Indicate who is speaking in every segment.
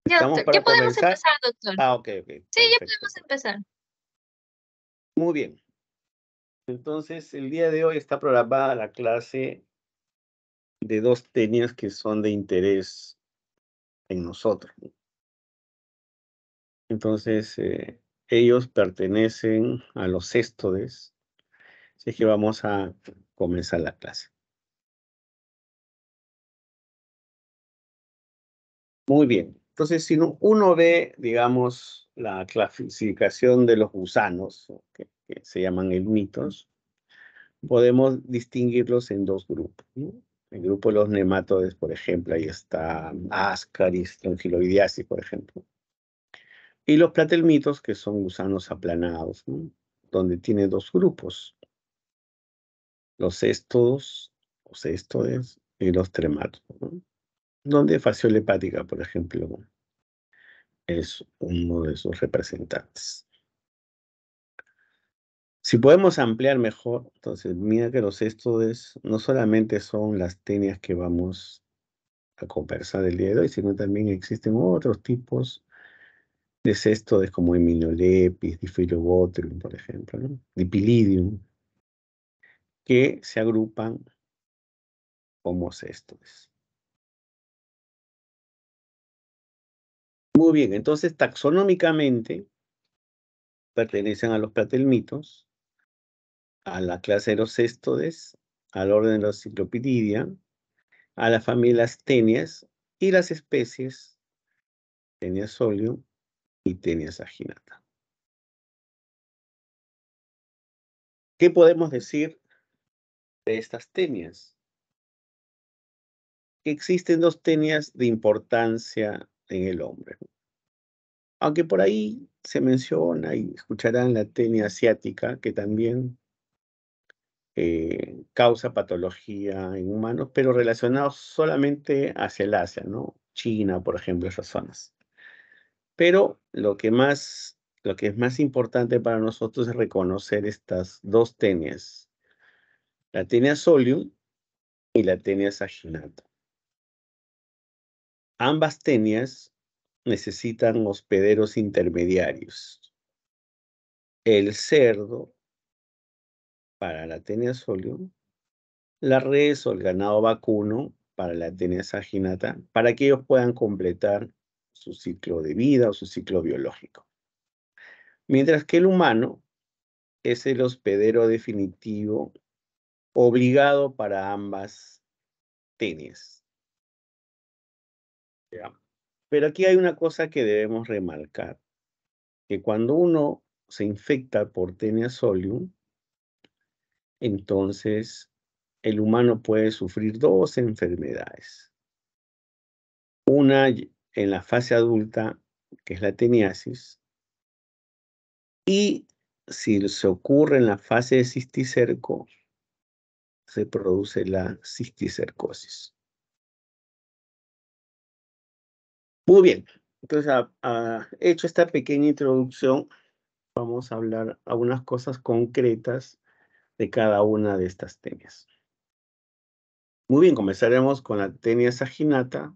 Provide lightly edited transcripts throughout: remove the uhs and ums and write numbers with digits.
Speaker 1: Ya,
Speaker 2: ¿Estamos
Speaker 1: doctor.
Speaker 2: para
Speaker 1: Ya podemos
Speaker 2: comenzar?
Speaker 1: empezar, doctor.
Speaker 2: Ok,
Speaker 1: Sí, ya
Speaker 2: perfecto.
Speaker 1: podemos empezar.
Speaker 2: Muy bien. Entonces, el día de hoy está programada la clase de dos tenias que son de interés en nosotros. Entonces, ellos pertenecen a los céstodes, así que vamos a comenzar la clase. Muy bien. Entonces, si uno ve, digamos, la clasificación de los gusanos, que se llaman helmintos, podemos distinguirlos en dos grupos, ¿no? El grupo de los nematodes, por ejemplo, ahí está Ascaris, Strongyloidiasis, por ejemplo. Y los platelmitos, que son gusanos aplanados, ¿no? Donde tiene dos grupos, los céstodos, o céstodes, y los trematos, ¿no? Donde fasciola hepática, por ejemplo, es uno de sus representantes. Si podemos ampliar mejor, entonces mira que los céstodes no solamente son las tenias que vamos a conversar el día de hoy, sino también existen otros tipos de céstodes como Heminolepis, Diphyllobothrium, por ejemplo, ¿no? Dipylidium, que se agrupan como céstodes. Muy bien, entonces taxonómicamente pertenecen a los platelmitos, a la clase de los céstodes, al orden de los Cyclopiridia, a la familia las tenias y las especies Tenia solium y Tenia saginata. ¿Qué podemos decir de estas tenias? Que existen dos tenias de importancia en el hombre. Aunque por ahí se menciona y escucharán la tenia asiática, que también causa patología en humanos, pero relacionados solamente hacia el Asia, ¿no? China, por ejemplo, esas zonas. Pero lo que es más importante para nosotros es reconocer estas dos tenias, la tenia solium y la tenia saginata. Ambas tenias necesitan hospederos intermediarios. El cerdo para la tenia solium, la res o el ganado vacuno para la tenia saginata, para que ellos puedan completar su ciclo de vida o su ciclo biológico. Mientras que el humano es el hospedero definitivo obligado para ambas tenias. ¿Ya? Pero aquí hay una cosa que debemos remarcar, que cuando uno se infecta por tenia solium, entonces el humano puede sufrir dos enfermedades. Una en la fase adulta, que es la teniasis, y si se ocurre en la fase de cisticerco, se produce la cisticercosis. Muy bien, entonces hecho esta pequeña introducción, vamos a hablar algunas cosas concretas de cada una de estas tenias. Muy bien, comenzaremos con la tenia saginata,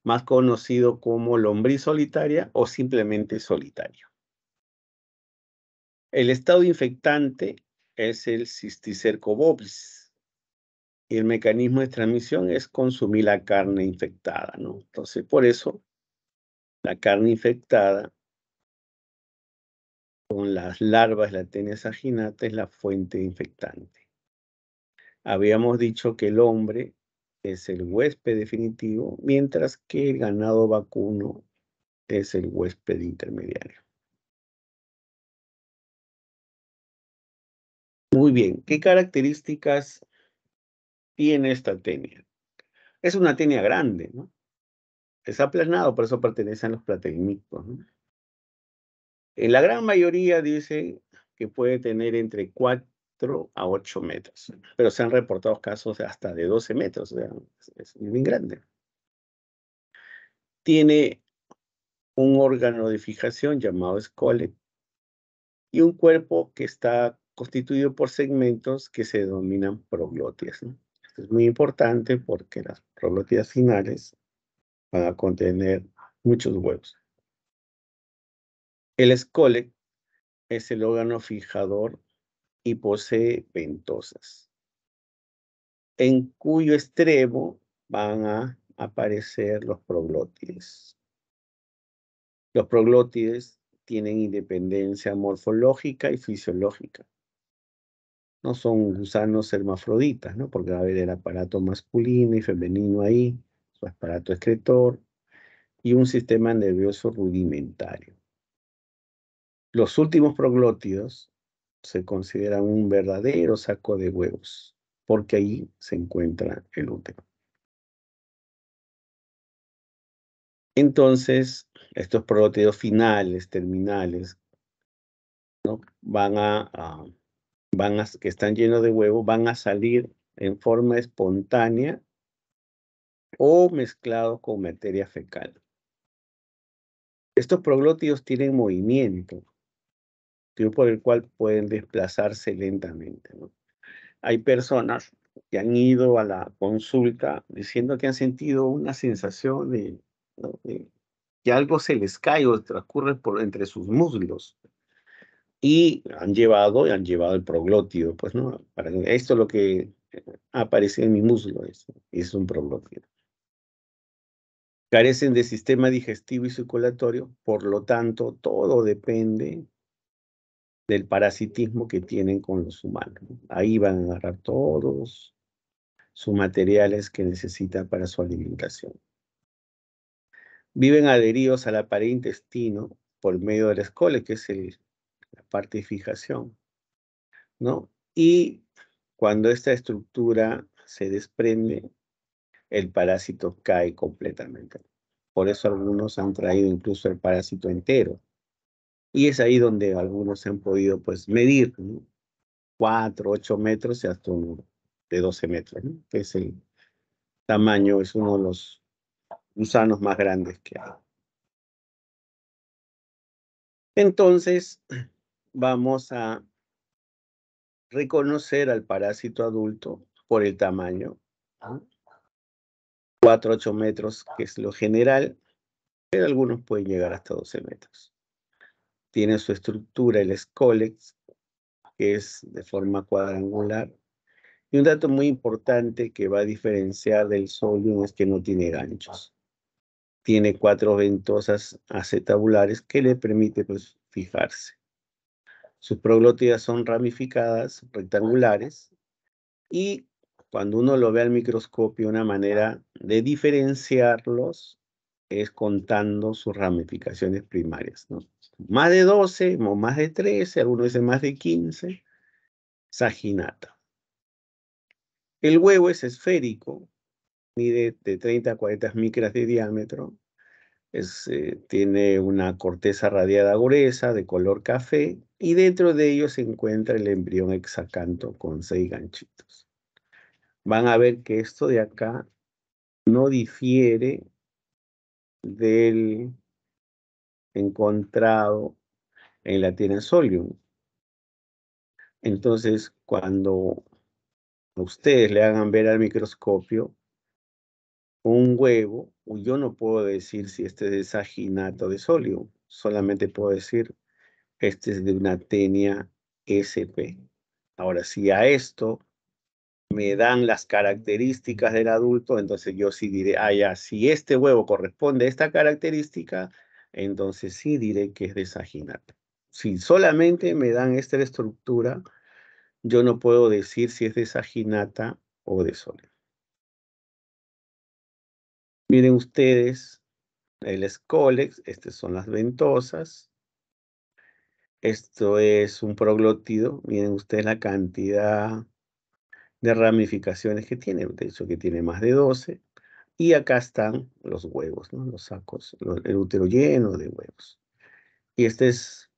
Speaker 2: más conocido como lombriz solitaria o simplemente solitario. El estado infectante es el cisticerco bovis y el mecanismo de transmisión es consumir la carne infectada, ¿no? Entonces, por eso, la carne infectada con las larvas de la tenia saginata es la fuente infectante. Habíamos dicho que el hombre es el huésped definitivo, mientras que el ganado vacuno es el huésped intermediario. Muy bien, ¿qué características tiene esta tenia? Es una tenia grande, ¿no? Es aplanado, por eso pertenecen a los platelmitos, ¿no? En la gran mayoría dice que puede tener entre 4 a 8 metros, pero se han reportado casos hasta de 12 metros, o sea, es bien grande. Tiene un órgano de fijación llamado escolet y un cuerpo que está constituido por segmentos que se denominan proglótidas, ¿no? Esto es muy importante porque las proglótidas finales van a contener muchos huevos. El escólex es el órgano fijador y posee ventosas, en cuyo extremo van a aparecer los proglótides. Los proglótides tienen independencia morfológica y fisiológica. No son gusanos hermafroditas, ¿no? Porque va a haber el aparato masculino y femenino ahí, su aparato excretor y un sistema nervioso rudimentario. Los últimos proglótidos se consideran un verdadero saco de huevos, porque ahí se encuentra el útero. Entonces, estos proglótidos finales, terminales, ¿no? Que están llenos de huevo, van a salir en forma espontánea o mezclados con materia fecal. Estos proglótidos tienen movimiento, por el cual pueden desplazarse lentamente, ¿no? Hay personas que han ido a la consulta diciendo que han sentido una sensación ¿no? de que algo se les cae o transcurre por entre sus muslos. Y han llevado el proglótido, pues, ¿no? Esto es lo que aparece en mi muslo, es un proglótido. Carecen de sistema digestivo y circulatorio, por lo tanto, todo depende del parasitismo que tienen con los humanos, ¿no? Ahí van a agarrar todos sus materiales que necesitan para su alimentación. Viven adheridos a la pared intestino por medio del escole, que es la parte de fijación, ¿no? Y cuando esta estructura se desprende, el parásito cae completamente. Por eso algunos han traído incluso el parásito entero. Y es ahí donde algunos han podido, pues, medir, ¿no? 4, 8 metros y hasta uno de 12 metros, ¿no? Que es el tamaño, es uno de los gusanos más grandes que hay. Entonces, vamos a reconocer al parásito adulto por el tamaño, ¿no? 4, 8 metros, que es lo general, pero algunos pueden llegar hasta 12 metros. Tiene su estructura, el escólex, que es de forma cuadrangular. Y un dato muy importante que va a diferenciar del solium es que no tiene ganchos. Tiene 4 ventosas acetabulares que le permite, pues, fijarse. Sus proglótidas son ramificadas, rectangulares, y cuando uno lo ve al microscopio, una manera de diferenciarlos es contando sus ramificaciones primarias, ¿no? Más de 12 o más de 13, algunos dicen más de 15, saginata. El huevo es esférico, mide de 30 a 40 micras de diámetro, tiene una corteza radiada gruesa de color café y dentro de ello se encuentra el embrión hexacanto con 6 ganchitos. Van a ver que esto de acá no difiere del encontrado en la tierra Solium. Entonces, cuando ustedes le hagan ver al microscopio un huevo, yo no puedo decir si este es de saginato de Solium, solamente puedo decir este es de una tenia SP. Ahora, si a esto me dan las características del adulto, entonces yo sí diré, ya, si este huevo corresponde a esta característica, entonces sí diré que es de saginato. Si solamente me dan esta estructura, yo no puedo decir si es de saginata o de Solium. Miren ustedes el escólex, estas son las ventosas. Esto es un proglótido. Miren ustedes la cantidad de ramificaciones que tiene. De hecho, que tiene más de 12. Y acá están los huevos, ¿no? Los sacos, el útero lleno de huevos. Y este es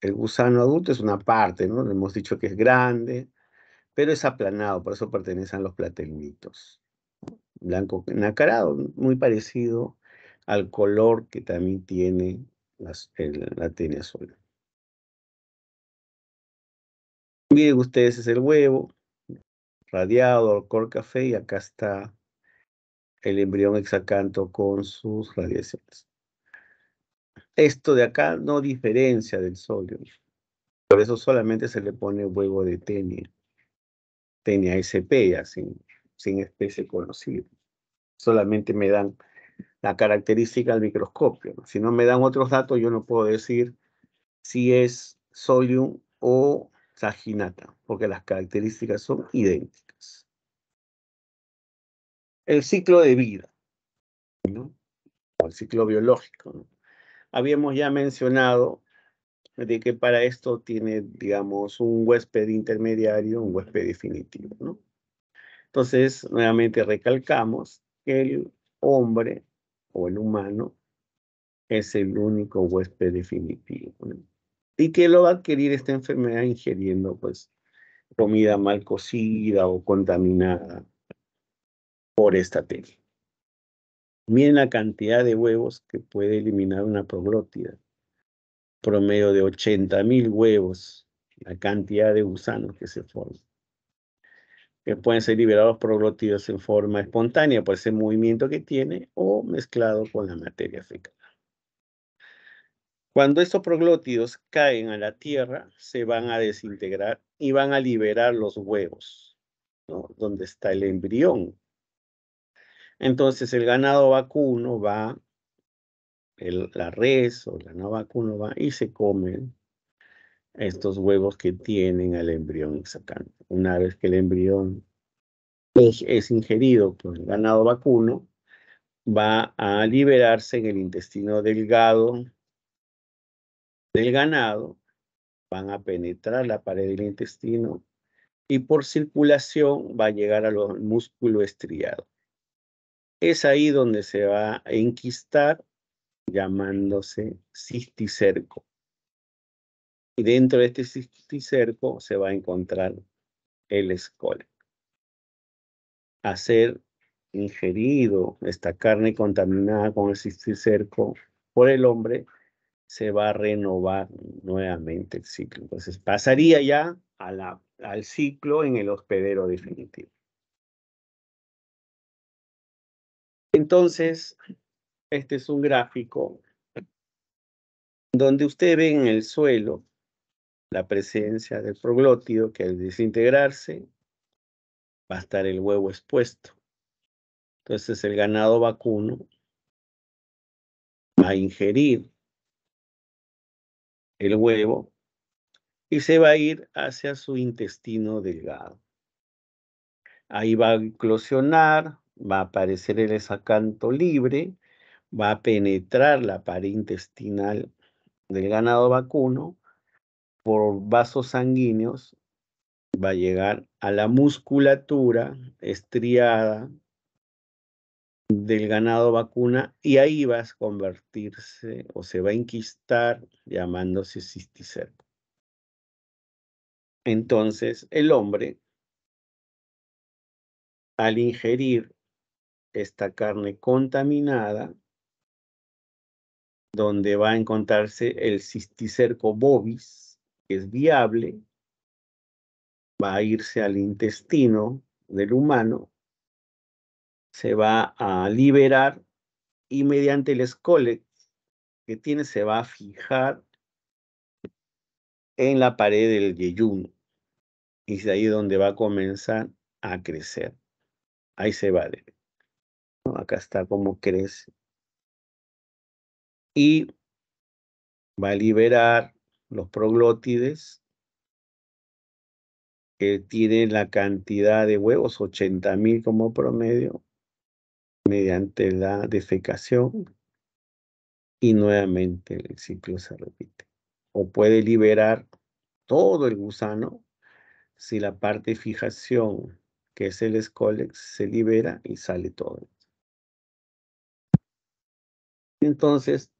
Speaker 2: el gusano adulto, es una parte, ¿no? Le hemos dicho que es grande, pero es aplanado, por eso pertenecen a los platelmitos. Blanco nacarado, muy parecido al color que también tiene la tenia sola. Miren ustedes, es el huevo radiado, color café, y acá está el embrión hexacanto con sus radiaciones. Esto de acá no diferencia del solium. Por eso solamente se le pone huevo de tenia SP, ya, sin especie conocida. Solamente me dan la característica al microscopio, ¿no? Si no me dan otros datos, yo no puedo decir si es solium o saginata, porque las características son idénticas. El ciclo de vida, ¿no? O el ciclo biológico, ¿no? Habíamos ya mencionado de que para esto tiene, digamos, un huésped intermediario, un huésped definitivo, ¿no? Entonces, nuevamente recalcamos que el hombre o el humano es el único huésped definitivo, ¿no? Y que lo va a adquirir esta enfermedad ingiriendo, pues, comida mal cocida o contaminada por esta tenia. Miren la cantidad de huevos que puede eliminar una proglótida. Promedio de 80.000 huevos, la cantidad de gusanos que se forman. Que pueden ser liberados proglótidos en forma espontánea por ese movimiento que tiene o mezclado con la materia fecal. Cuando estos proglótidos caen a la tierra, se van a desintegrar y van a liberar los huevos, ¿no? Donde está el embrión. Entonces el ganado vacuno va, la res o el ganado vacuno va y se comen estos huevos que tienen al embrión sacando. Una vez que el embrión es ingerido por el ganado vacuno, va a liberarse en el intestino delgado del ganado, van a penetrar la pared del intestino y por circulación va a llegar al músculo estriado. Es ahí donde se va a enquistar, llamándose cisticerco. Y dentro de este cisticerco se va a encontrar el escole. A ser ingerido esta carne contaminada con el cisticerco por el hombre, se va a renovar nuevamente el ciclo. Entonces pasaría ya al ciclo en el hospedero definitivo. Entonces, este es un gráfico donde usted ve en el suelo la presencia del proglótido que al desintegrarse va a estar el huevo expuesto. Entonces el ganado vacuno va a ingerir el huevo y se va a ir hacia su intestino delgado. Ahí va a eclosionar, va a aparecer el sacanto libre, va a penetrar la pared intestinal del ganado vacuno por vasos sanguíneos, va a llegar a la musculatura estriada del ganado vacuna y ahí va a convertirse o se va a enquistar llamándose cisticerco. Entonces, el hombre, al ingerir esta carne contaminada, donde va a encontrarse el cisticerco bovis, que es viable, va a irse al intestino del humano, se va a liberar y mediante el escole que tiene se va a fijar en la pared del yeyuno y es ahí donde va a comenzar a crecer. Ahí se va, ¿no? Acá está cómo crece. Y va a liberar los proglótides que tienen la cantidad de huevos, 80.000 como promedio, mediante la defecación y nuevamente el ciclo se repite. O puede liberar todo el gusano si la parte de fijación, que es el escólex, se libera y sale todo. Entonces,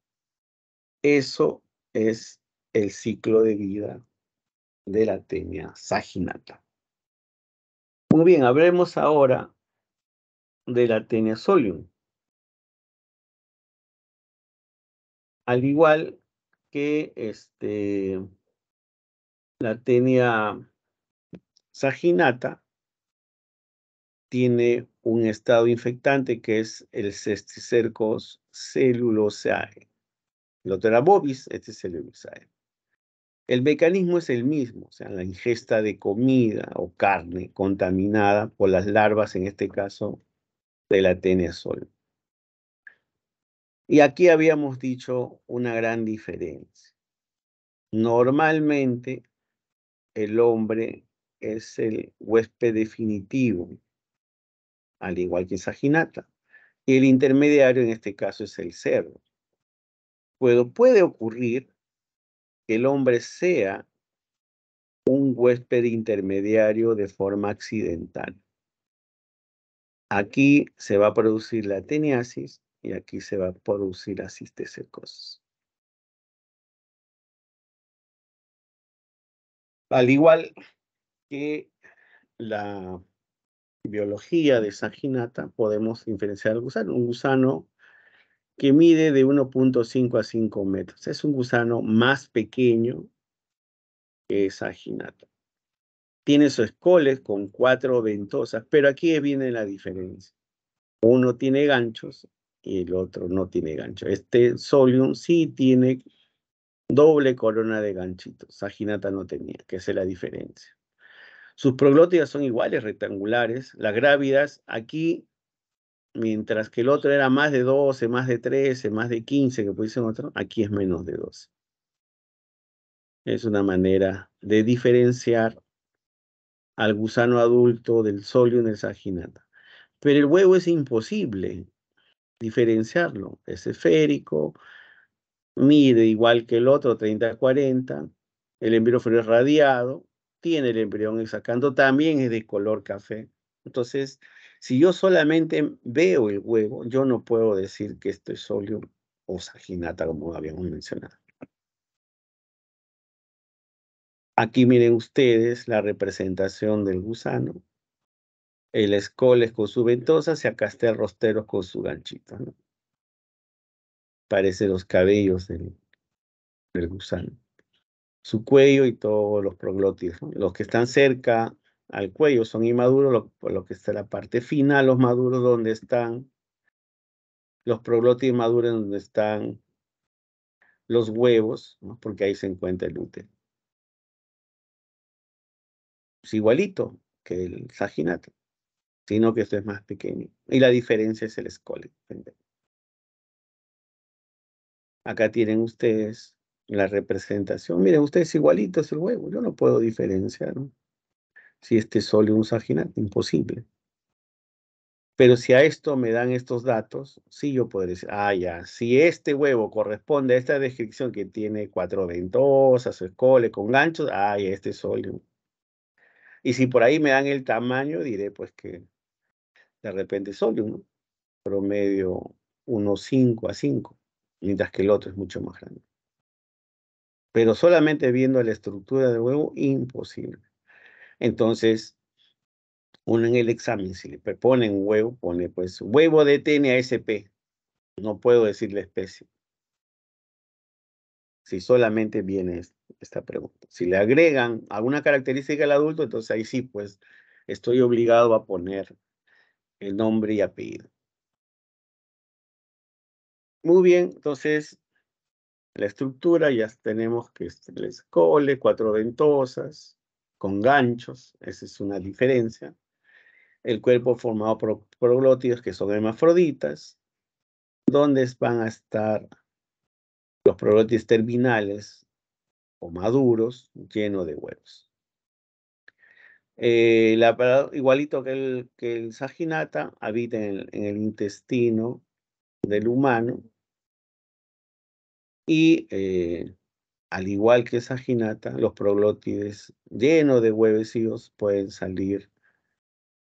Speaker 2: eso es el ciclo de vida de la tenia saginata. Muy bien, hablemos ahora de la tenia solium. Al igual que la tenia saginata tiene un estado infectante que es el Cysticercus cellulosae, El otro era bovis, este es el eusae. El mecanismo es el mismo, o sea, la ingesta de comida o carne contaminada por las larvas, en este caso, de la Taenia sol. Y aquí habíamos dicho una gran diferencia. Normalmente, el hombre es el huésped definitivo, al igual que Saginata. Y el intermediario, en este caso, es el cerdo. Puede ocurrir que el hombre sea un huésped intermediario de forma accidental. Aquí se va a producir la teniasis y aquí se va a producir la cisticercosis. Al igual que la biología de Saginata, podemos diferenciar al gusano. Un gusano que mide de 1.5 a 5 metros. Es un gusano más pequeño que Saginata. Tiene sus escoles con 4 ventosas, pero aquí viene la diferencia. Uno tiene ganchos y el otro no tiene ganchos. Este Solium sí tiene doble corona de ganchitos. Saginata no tenía, que esa es la diferencia. Sus proglótidas son iguales, rectangulares. Las grávidas, aquí, mientras que el otro era más de 12, más de 13, más de 15, que puede ser otro, aquí es menos de 12. Es una manera de diferenciar al gusano adulto del Solium del Saginata. Pero el huevo es imposible diferenciarlo. Es esférico, mide igual que el otro, 30 a 40. El embrión es radiado, tiene el embrión exacando, también es de color café. Entonces, si yo solamente veo el huevo, yo no puedo decir que esto es Solium o Saginata, como habíamos mencionado. Aquí miren ustedes la representación del gusano. El escoles con su ventosa, y acá está el rostero con su ganchito, ¿no? Parece los cabellos del gusano. Su cuello y todos los proglótidos, ¿no? Los que están cerca al cuello son inmaduros, por lo que está la parte final, los maduros donde están, los proglótidos maduros donde están los huevos, ¿no? Porque ahí se encuentra el útero. Es igualito que el saginato, sino que esto es más pequeño. Y la diferencia es el escole. Acá tienen ustedes la representación. Miren, ustedes igualito es el huevo. Yo no puedo diferenciar, ¿no? Si este es solo un saginato, imposible. Pero si a esto me dan estos datos, sí yo puedo decir, ah, ya, si este huevo corresponde a esta descripción que tiene 4 ventosas, o escole con ganchos, ah, ya, este es sólido. Y si por ahí me dan el tamaño, diré pues que de repente es sólido, ¿no? Promedio 1,5 a 5, mientras que el otro es mucho más grande. Pero solamente viendo la estructura del huevo, imposible. Entonces, uno en el examen, si le ponen huevo, pone pues huevo de TNASP. No puedo decir la especie. Si solamente viene esta pregunta. Si le agregan alguna característica al adulto, entonces ahí sí, pues estoy obligado a poner el nombre y apellido. Muy bien, entonces la estructura ya tenemos que es el escole, 4 ventosas, con ganchos, esa es una diferencia. El cuerpo formado por proglótidos que son hermafroditas, donde van a estar los proglótidos terminales o maduros llenos de huevos. Igualito que el saginata, habita en el intestino del humano y al igual que saginata, los proglótides llenos de huevecillos pueden salir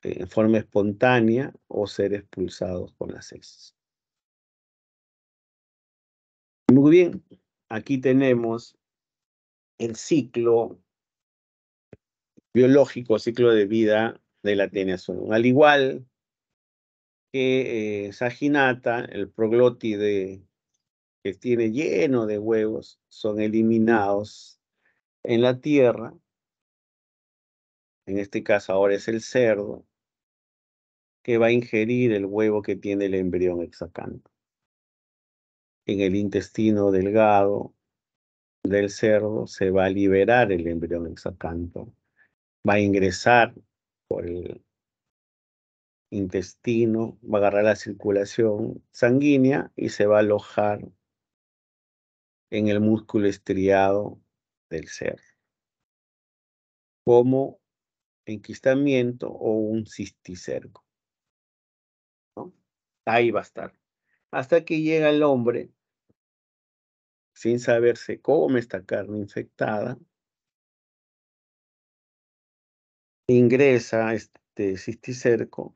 Speaker 2: en forma espontánea o ser expulsados con las heces. Muy bien, aquí tenemos el ciclo biológico, ciclo de vida de la tenación. Al igual que saginata, el proglótide que tiene lleno de huevos son eliminados en la tierra. En este caso ahora es el cerdo que va a ingerir el huevo que tiene el embrión exacante. en el intestino delgado del cerdo se va a liberar el embrión hexacanto. Va a ingresar por el intestino, va a agarrar la circulación sanguínea y se va a alojar en el músculo estriado del cerdo, como enquistamiento o un cisticerco, ¿no? Ahí va a estar. Hasta que llega el hombre, sin saber se come esta carne infectada, ingresa este cisticerco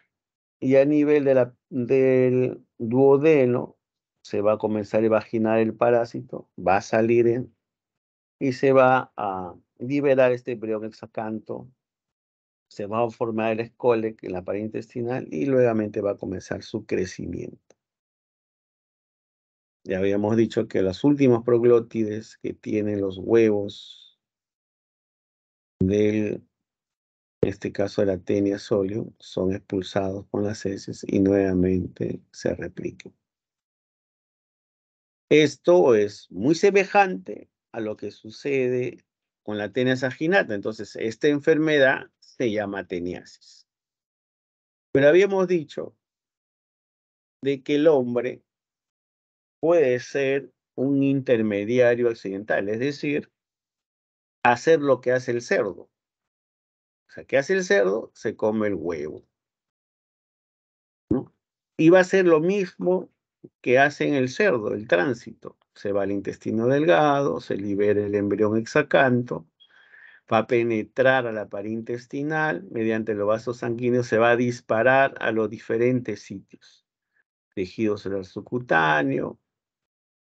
Speaker 2: y a nivel del duodeno se va a comenzar a imaginar el parásito, va a salir y se va a liberar este embrión hexacanto, se va a formar el escólex en la pared intestinal y luego va a comenzar su crecimiento. Ya habíamos dicho que los últimos proglótides que tienen los huevos del, en este caso de la Taenia solium, son expulsados con las heces y nuevamente se replican. Esto es muy semejante a lo que sucede con la Taenia saginata. Entonces, esta enfermedad se llama teniasis. Pero habíamos dicho de que el hombre puede ser un intermediario accidental, es decir, hacer lo que hace el cerdo. O sea, ¿qué hace el cerdo? Se come el huevo, ¿no? Y va a ser lo mismo que hace en el cerdo, el tránsito. Se va al intestino delgado, se libera el embrión hexacanto, va a penetrar a la pared intestinal, mediante los vasos sanguíneos se va a disparar a los diferentes sitios. Tejido celular subcutáneo,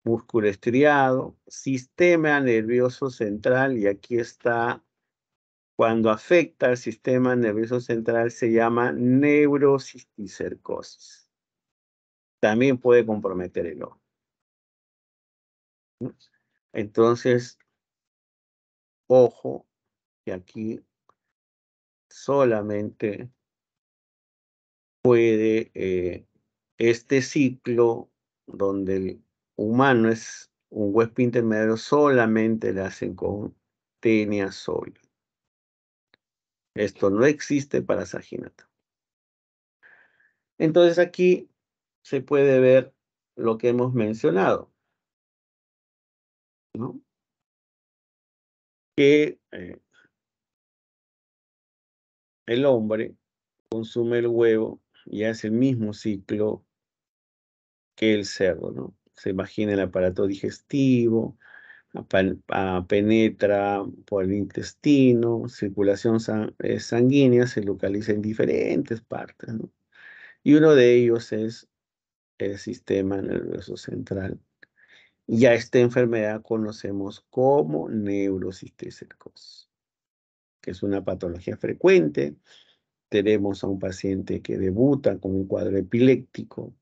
Speaker 2: músculo estriado, sistema nervioso central, y aquí está, cuando afecta al sistema nervioso central se llama neurocisticercosis. También puede comprometer el ojo, ¿no? Entonces, ojo, que aquí solamente puede este ciclo donde el humano es un huésped intermediario, solamente le hacen con Taenia solium. Esto no existe para Saginata. Entonces aquí se puede ver lo que hemos mencionado, ¿no? Que el hombre consume el huevo y hace el mismo ciclo que el cerdo, ¿no? Se imagina el aparato digestivo, penetra por el intestino, circulación sanguínea se localiza en diferentes partes, ¿no? Y uno de ellos es el sistema nervioso central. Y a esta enfermedad conocemos como neurocisticercosis, que es una patología frecuente. Tenemos a un paciente que debuta con un cuadro epiléptico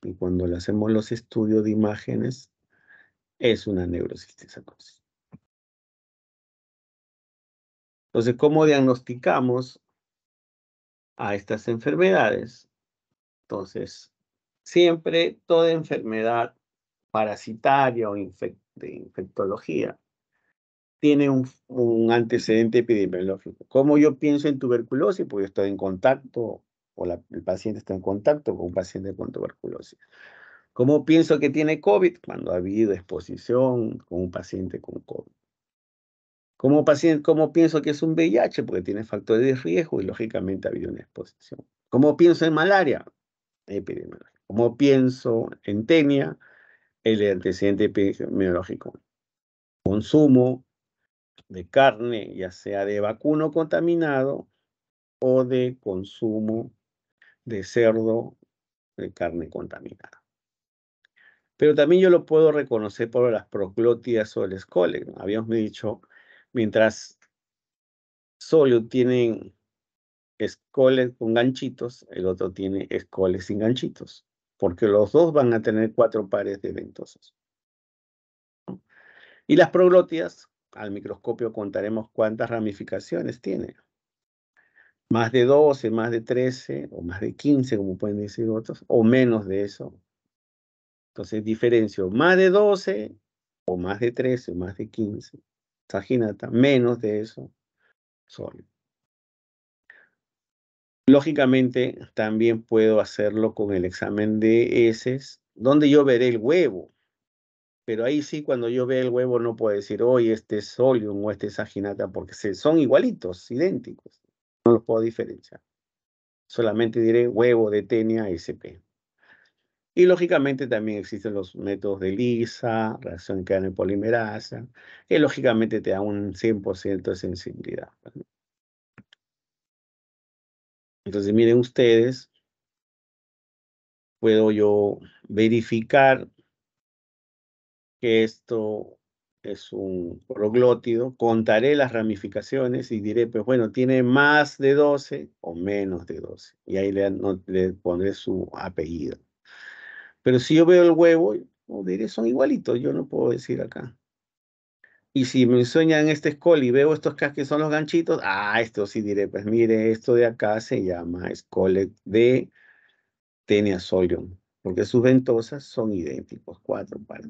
Speaker 2: y cuando le hacemos los estudios de imágenes es una neurocisticercosis. Entonces, ¿cómo diagnosticamos a estas enfermedades? Entonces, siempre toda enfermedad parasitaria o de infectología tiene un antecedente epidemiológico. ¿Cómo yo pienso en tuberculosis? Porque estoy en contacto, o el paciente está en contacto con un paciente con tuberculosis. ¿Cómo pienso que tiene COVID? Cuando ha habido exposición con un paciente con COVID. ¿Cómo pienso que es un VIH? Porque tiene factores de riesgo y lógicamente ha habido una exposición. ¿Cómo pienso en malaria? Epidemiológico. ¿Cómo pienso en tenia? El antecedente epidemiológico. Consumo de carne, ya sea de vacuno contaminado o de consumo de cerdo de carne contaminada. Pero también yo lo puedo reconocer por las proglótidas o el escole, ¿no? Habíamos dicho, mientras solo tienen escoles con ganchitos, el otro tiene escoles sin ganchitos, porque los dos van a tener 4 pares de ventosas, ¿no? Y las proglótidas, al microscopio contaremos cuántas ramificaciones tiene. Más de 12, más de 13, o más de 15, como pueden decir otros, o menos de eso. Entonces diferencio más de 12 o más de 13 o más de 15. Saginata, menos de eso, sólido. Lógicamente, también puedo hacerlo con el examen de heces, donde yo veré el huevo. Pero ahí sí, cuando yo vea el huevo, no puedo decir, oye, este es solium o este es saginata, porque son igualitos, idénticos. No los puedo diferenciar. Solamente diré huevo de Tenia sp. Y lógicamente también existen los métodos de ELISA, reacción en cadena de polimerasa, que lógicamente te da un 100% de sensibilidad. Entonces, miren ustedes, puedo yo verificar que esto es un proglótido, contaré las ramificaciones y diré, pues bueno, tiene más de 12 o menos de 12. Y ahí le pondré su apellido. Pero si yo veo el huevo, diré, son igualitos, yo no puedo decir acá. Y si me enseñan este Scoll y veo estos que son los ganchitos, esto sí diré, pues mire, esto de acá se llama Scollett de Taenia solium, porque sus ventosas son idénticos, 4 pares.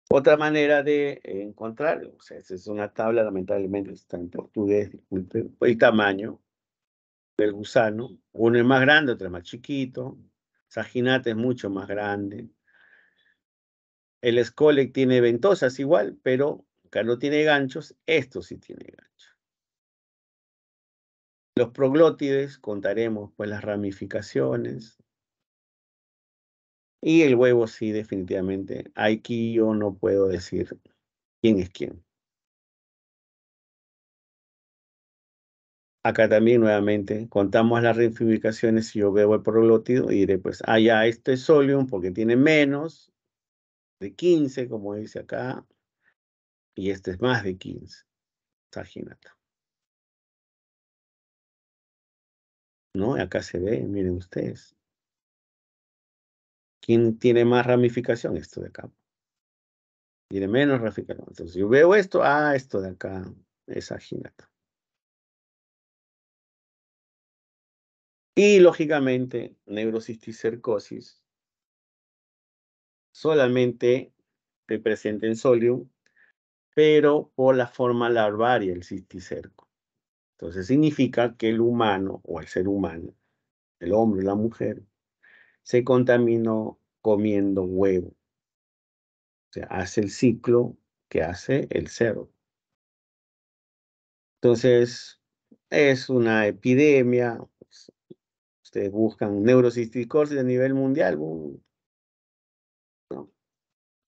Speaker 2: Otra manera de encontrar, o sea, esta es una tabla, lamentablemente está en portugués, disculpen, el tamaño del gusano. Uno es más grande, otro es más chiquito. Saginata es mucho más grande. El Scollett tiene ventosas igual, pero acá no tiene ganchos, esto sí tiene ganchos. Los proglótides, contaremos pues las ramificaciones. Y el huevo sí, definitivamente. Aquí yo no puedo decir quién es quién. Acá también nuevamente contamos las ramificaciones. Si yo veo el proglótido y diré pues, ya, este es solium porque tiene menos de 15, como dice acá. Y este es más de 15. Saginata. ¿No? Acá se ve, miren ustedes. ¿Quién tiene más ramificación? Esto de acá. Tiene menos ramificación. Entonces, yo veo esto, esto de acá es saginata. Y lógicamente, neurocisticercosis solamente se presenta en solium, pero por la forma larvaria del cisticerco. Entonces significa que el humano o el ser humano, el hombre o la mujer, se contaminó comiendo huevo. O sea, hace el ciclo que hace el cerdo. Entonces, es una epidemia. Pues, ustedes buscan neurocisticercosis a nivel mundial, ¿no?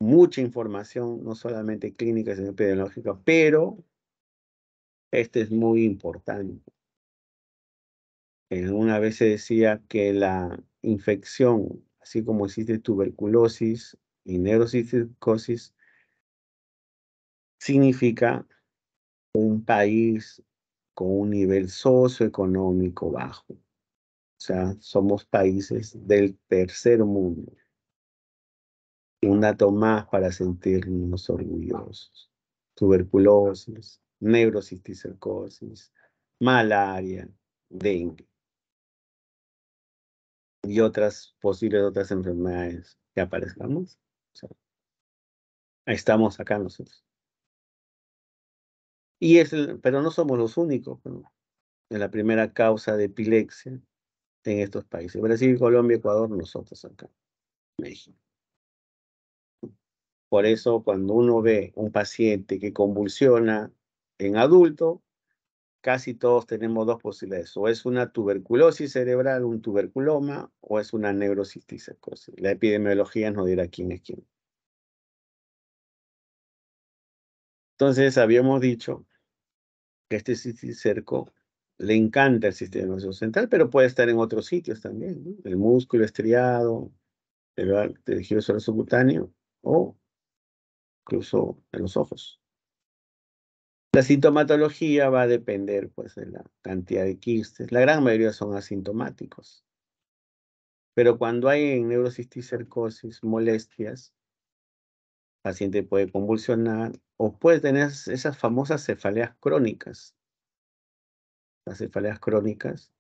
Speaker 2: Mucha información, no solamente clínica, sino epidemiológica, pero este es muy importante. Una vez se decía que la infección, así como existe tuberculosis y neurocisticercosis, significa un país con un nivel socioeconómico bajo. O sea, somos países del tercer mundo. Un dato más para sentirnos orgullosos. Tuberculosis, neurocisticercosis, malaria, dengue y otras posibles otras enfermedades que aparezcamos. O sea, estamos acá nosotros. Pero no somos los únicos, ¿no? Es la primera causa de epilepsia en estos países. Brasil, Colombia, Ecuador, nosotros acá, México. Por eso, cuando uno ve un paciente que convulsiona en adulto, casi todos tenemos dos posibilidades. O es una tuberculosis cerebral, un tuberculoma, o es una neurocisticercosis. La epidemiología nos dirá quién es quién. Entonces, habíamos dicho que este cisticerco le encanta el sistema nervioso central, pero puede estar en otros sitios también, ¿no? El músculo estriado, el tejido subcutáneo o incluso en los ojos. La sintomatología va a depender pues, de la cantidad de quistes. La gran mayoría son asintomáticos. Pero cuando hay en neurocisticercosis molestias, el paciente puede convulsionar o puede tener esas famosas cefaleas crónicas. Las cefaleas crónicas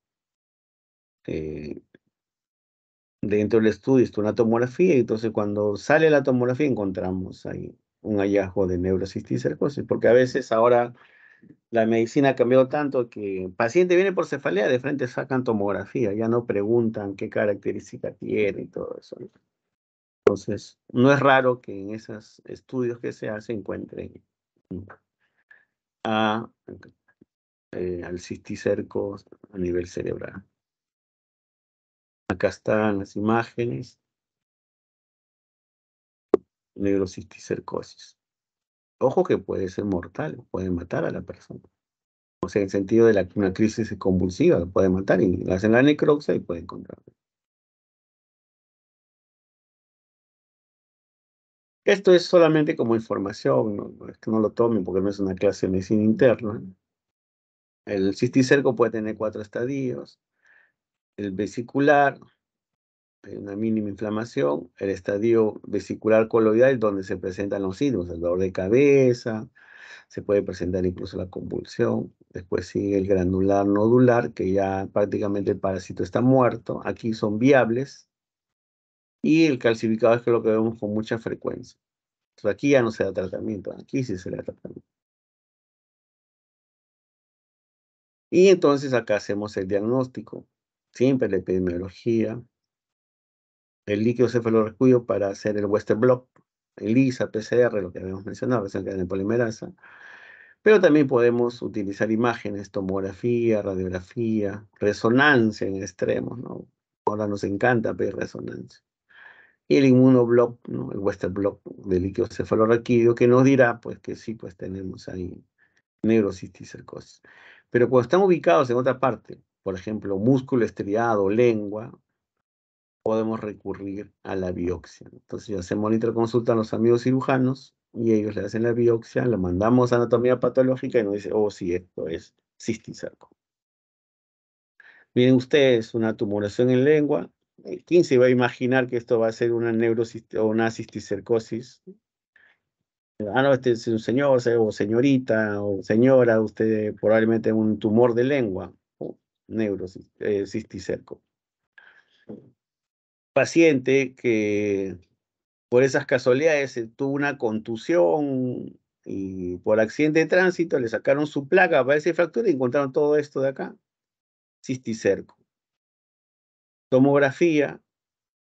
Speaker 2: Dentro del estudio está una tomografía, y entonces cuando sale la tomografía encontramos ahí un hallazgo de neurocisticercosis, porque a veces ahora la medicina ha cambiado tanto que el paciente viene por cefalea, de frente sacan tomografía, ya no preguntan qué característica tiene y todo eso, ¿no? Entonces, no es raro que en esos estudios que se hacen encuentren a, al cisticerco a nivel cerebral. Acá están las imágenes, neurocisticercosis. Ojo que puede ser mortal, puede matar a la persona. O sea, en el sentido de una crisis convulsiva, lo puede matar y le hacen la necropsia y puede encontrar. Esto es solamente como información, no es que no lo tomen porque no es una clase de medicina interna. El cisticerco puede tener 4 estadios. El vesicular, hay una mínima inflamación. El estadio vesicular coloidal, donde se presentan los síntomas, el dolor de cabeza, se puede presentar incluso la convulsión. Después sigue el granular nodular, que ya prácticamente el parásito está muerto. Aquí son viables. Y el calcificado es que lo que vemos con mucha frecuencia. Entonces aquí ya no se da tratamiento, aquí sí se da tratamiento. Y entonces acá hacemos el diagnóstico, siempre la epidemiología, el líquido cefalorraquídeo para hacer el Western blot, el ELISA, PCR, lo que habíamos mencionado, recién cadena de polimerasa. Pero también podemos utilizar imágenes, tomografía, radiografía, resonancia en extremos, ¿no? Ahora nos encanta pedir resonancia. Y el inmunoblot, ¿no? El Western blot del líquido cefalorraquídeo, que nos dirá, pues, que sí, pues tenemos ahí neurocisticercosis. Pero cuando están ubicados en otra parte, por ejemplo, músculo estriado, lengua, podemos recurrir a la biopsia. Entonces, hacemos la interconsulta a los amigos cirujanos y ellos le hacen la biopsia, lo mandamos a anatomía patológica y nos dice, oh, sí, esto es cisticerco. Miren ustedes, una tumoración en lengua. ¿Quién se va a imaginar que esto va a ser una o una cisticercosis? Ah, no, este es un señor, o señorita, o señora, usted probablemente un tumor de lengua, o cisticerco. Paciente que por esas casualidades tuvo una contusión y por accidente de tránsito le sacaron su placa para esa fractura y encontraron todo esto de acá, cisticerco. Tomografía,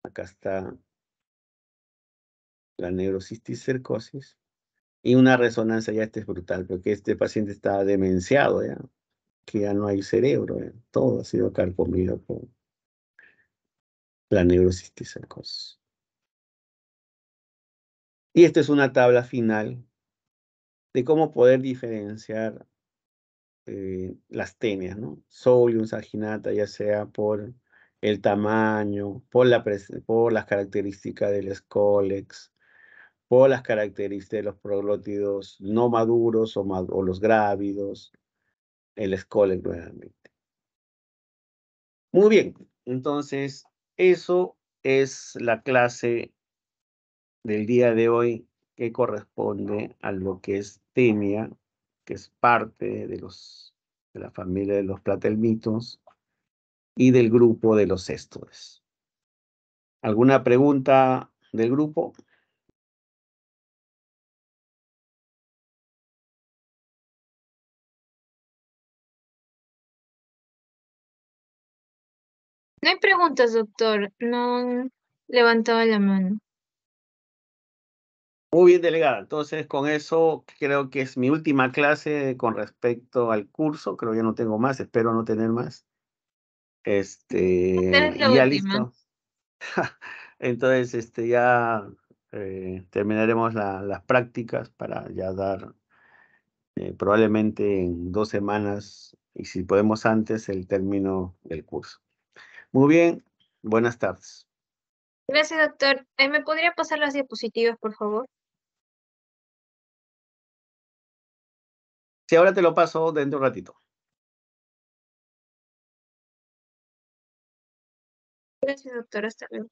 Speaker 2: acá está la neurocisticercosis, y una resonancia, ya este es brutal, porque este paciente está demenciado ya, que ya no hay cerebro, ya. Todo ha sido carcomido por la neurocisticercosis. Y esta es una tabla final de cómo poder diferenciar las tenias, ¿no? Solium saginata, ya sea por el tamaño, por las características del escólex, por las características de los proglótidos no maduros o los grávidos, el escólex nuevamente. Muy bien, entonces eso es la clase del día de hoy que corresponde a lo que es tenia, que es parte de la familia de los platelmitos y del grupo de los céstodes. ¿Alguna pregunta del grupo?
Speaker 1: No hay preguntas, doctor. No levantaba la mano.
Speaker 2: Muy bien, delegada. Entonces, con eso creo que es mi última clase con respecto al curso. Creo que ya no tengo más, espero no tener más.
Speaker 1: Esta es la
Speaker 2: Y ya
Speaker 1: última.
Speaker 2: listo. Entonces, ya terminaremos las prácticas para ya dar probablemente en 2 semanas, y si podemos antes, el término del curso. Muy bien, buenas tardes.
Speaker 1: Gracias, doctor. ¿Me podría pasar las diapositivas, por favor?
Speaker 2: Si ahora te lo paso dentro de un ratito.
Speaker 1: Gracias, doctor. Hasta luego.